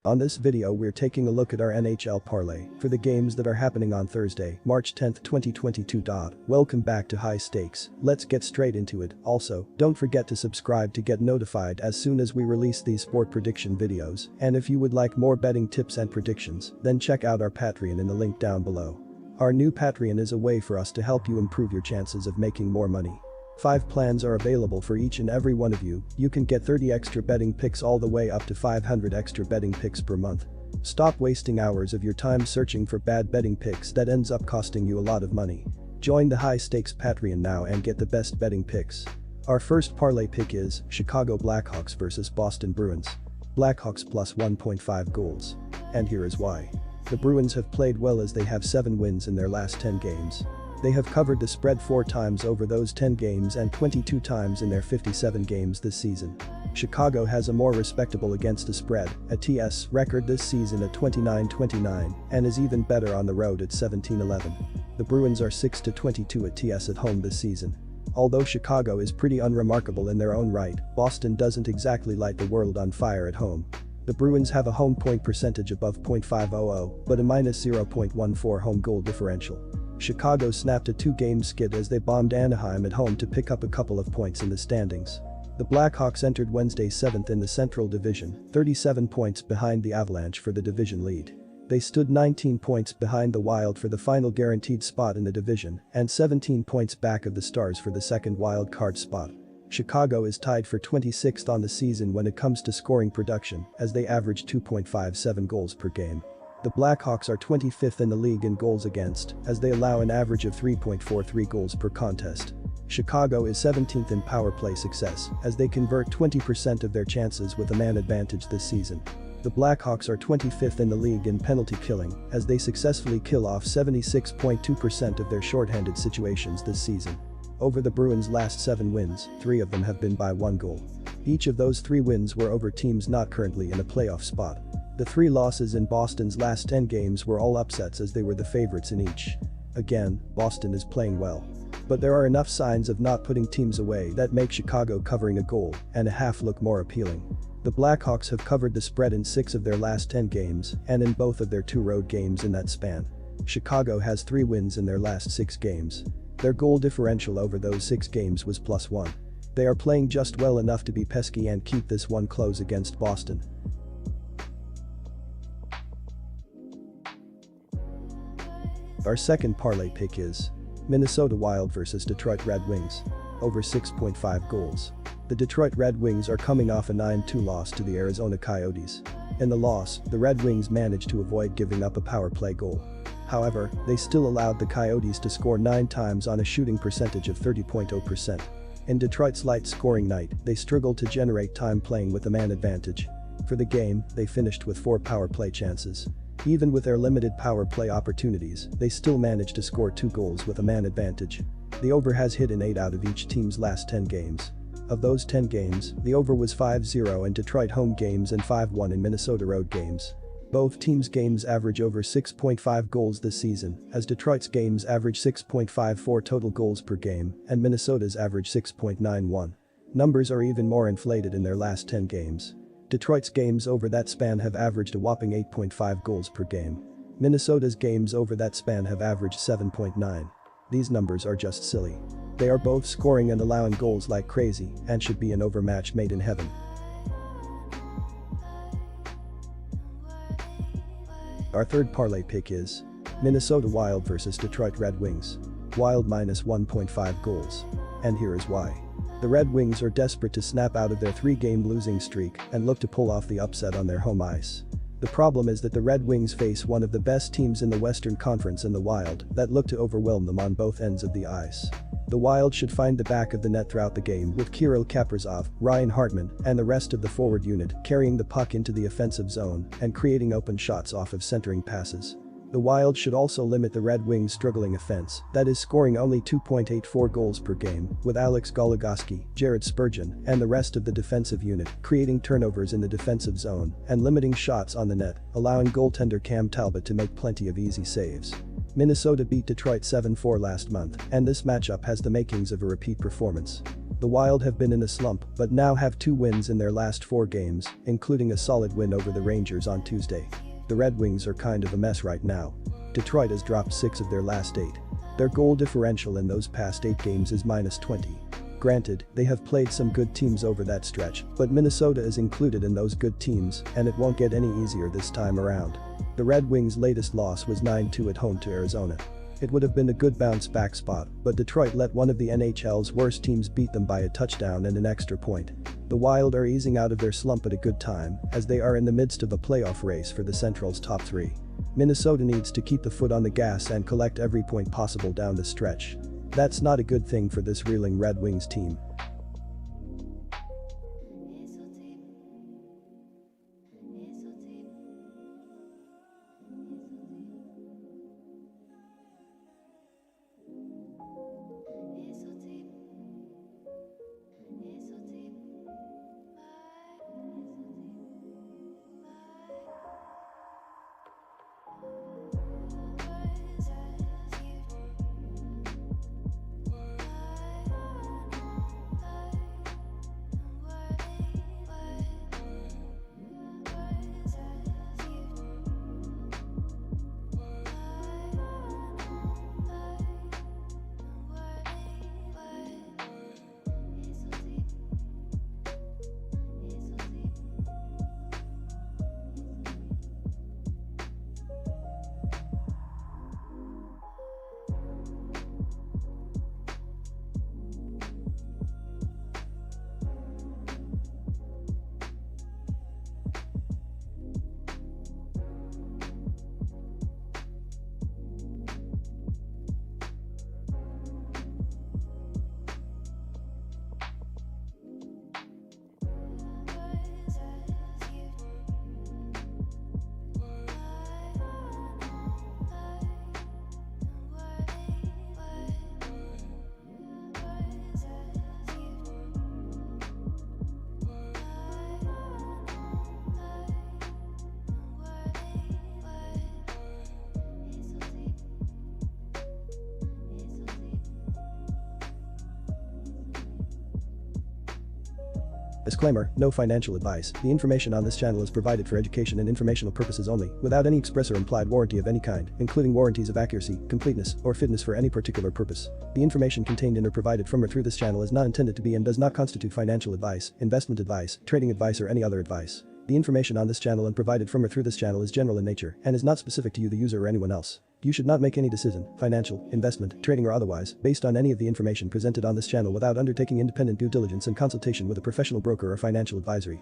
On this video we're taking a look at our NHL Parlay for the games that are happening on Thursday, March 10, 2022. Welcome back to High Stakes, let's get straight into it. Also, don't forget to subscribe to get notified as soon as we release these sport prediction videos, and if you would like more betting tips and predictions, then check out our Patreon in the link down below. Our new Patreon is a way for us to help you improve your chances of making more money. 5 plans are available for each and every one of you. You can get 30 extra betting picks all the way up to 500 extra betting picks per month. Stop wasting hours of your time searching for bad betting picks that ends up costing you a lot of money. Join the High Stakes Patreon now and get the best betting picks. Our first parlay pick is Chicago Blackhawks versus Boston Bruins. Blackhawks plus 1.5 goals. And here is why. The Bruins have played well as they have 7 wins in their last 10 games. They have covered the spread 4 times over those 10 games and 22 times in their 57 games this season. Chicago has a more respectable against the spread, a TS record this season at 29-29, and is even better on the road at 17-11. The Bruins are 6-22 at TS at home this season. Although Chicago is pretty unremarkable in their own right, Boston doesn't exactly light the world on fire at home. The Bruins have a home point percentage above .500, but a minus 0.14 home goal differential. Chicago snapped a 2-game skid as they bombed Anaheim at home to pick up a couple of points in the standings. The Blackhawks entered Wednesday 7th in the Central Division, 37 points behind the Avalanche for the division lead. They stood 19 points behind the Wild for the final guaranteed spot in the division and 17 points back of the Stars for the second wild card spot. Chicago is tied for 26th on the season when it comes to scoring production as they average 2.57 goals per game. The Blackhawks are 25th in the league in goals against, as they allow an average of 3.43 goals per contest. Chicago is 17th in power play success, as they convert 20% of their chances with a man advantage this season. The Blackhawks are 25th in the league in penalty killing, as they successfully kill off 76.2% of their shorthanded situations this season. Over the Bruins' last 7 wins, 3 of them have been by 1 goal. Each of those 3 wins were over teams not currently in a playoff spot. The 3 losses in Boston's last 10 games were all upsets as they were the favorites in each. Again, Boston is playing well. But there are enough signs of not putting teams away that make Chicago covering a goal and a half look more appealing. The Blackhawks have covered the spread in 6 of their last 10 games and in both of their 2 road games in that span. Chicago has 3 wins in their last 6 games. Their goal differential over those 6 games was +1. They are playing just well enough to be pesky and keep this one close against Boston. Our second parlay pick is Minnesota Wild versus Detroit Red Wings. Over 6.5 goals. The Detroit Red Wings are coming off a 9-2 loss to the Arizona Coyotes. In the loss, the Red Wings managed to avoid giving up a power play goal. However, they still allowed the Coyotes to score 9 times on a shooting percentage of 30.0%. In Detroit's light scoring night, they struggled to generate time playing with a man advantage. For the game, they finished with 4 power play chances. Even with their limited power play opportunities, they still managed to score 2 goals with a man advantage. The over has hit in 8 out of each team's last 10 games. Of those 10 games, the over was 5-0 in Detroit home games and 5-1 in Minnesota road games. Both teams' games average over 6.5 goals this season, as Detroit's games average 6.54 total goals per game and Minnesota's average 6.91. Numbers are even more inflated in their last 10 games. Detroit's games over that span have averaged a whopping 8.5 goals per game. Minnesota's games over that span have averaged 7.9. These numbers are just silly. They are both scoring and allowing goals like crazy and should be an overmatch made in heaven. Our third parlay pick is Minnesota Wild versus Detroit Red Wings. Wild minus 1.5 goals. And here is why. The Red Wings are desperate to snap out of their 3-game losing streak and look to pull off the upset on their home ice. The problem is that the Red Wings face one of the best teams in the Western Conference in the Wild that look to overwhelm them on both ends of the ice. The Wild should find the back of the net throughout the game with Kirill Kaprizov, Ryan Hartman, and the rest of the forward unit carrying the puck into the offensive zone and creating open shots off of centering passes. The Wild should also limit the Red Wings' struggling offense, that is scoring only 2.84 goals per game, with Alex Goligoski, Jared Spurgeon, and the rest of the defensive unit creating turnovers in the defensive zone and limiting shots on the net, allowing goaltender Cam Talbot to make plenty of easy saves. Minnesota beat Detroit 7-4 last month, and this matchup has the makings of a repeat performance. The Wild have been in a slump but now have 2 wins in their last 4 games, including a solid win over the Rangers on Tuesday. The Red Wings are kind of a mess right now. Detroit has dropped 6 of their last 8. Their goal differential in those past 8 games is -20. Granted, they have played some good teams over that stretch, but Minnesota is included in those good teams, and it won't get any easier this time around. The Red Wings' latest loss was 9-2 at home to Arizona. It would have been a good bounce-back spot, but Detroit let one of the NHL's worst teams beat them by a touchdown and an extra point. The Wild are easing out of their slump at a good time, as they are in the midst of a playoff race for the Central's top 3. Minnesota needs to keep the foot on the gas and collect every point possible down the stretch. That's not a good thing for this reeling Red Wings team. Disclaimer, no financial advice. The information on this channel is provided for education and informational purposes only, without any express or implied warranty of any kind, including warranties of accuracy, completeness, or fitness for any particular purpose. The information contained in or provided from or through this channel is not intended to be and does not constitute financial advice, investment advice, trading advice, or any other advice. The information on this channel and provided from or through this channel is general in nature and is not specific to you, the user, or anyone else. You should not make any decision, financial, investment, trading, or otherwise, based on any of the information presented on this channel without undertaking independent due diligence and consultation with a professional broker or financial advisory.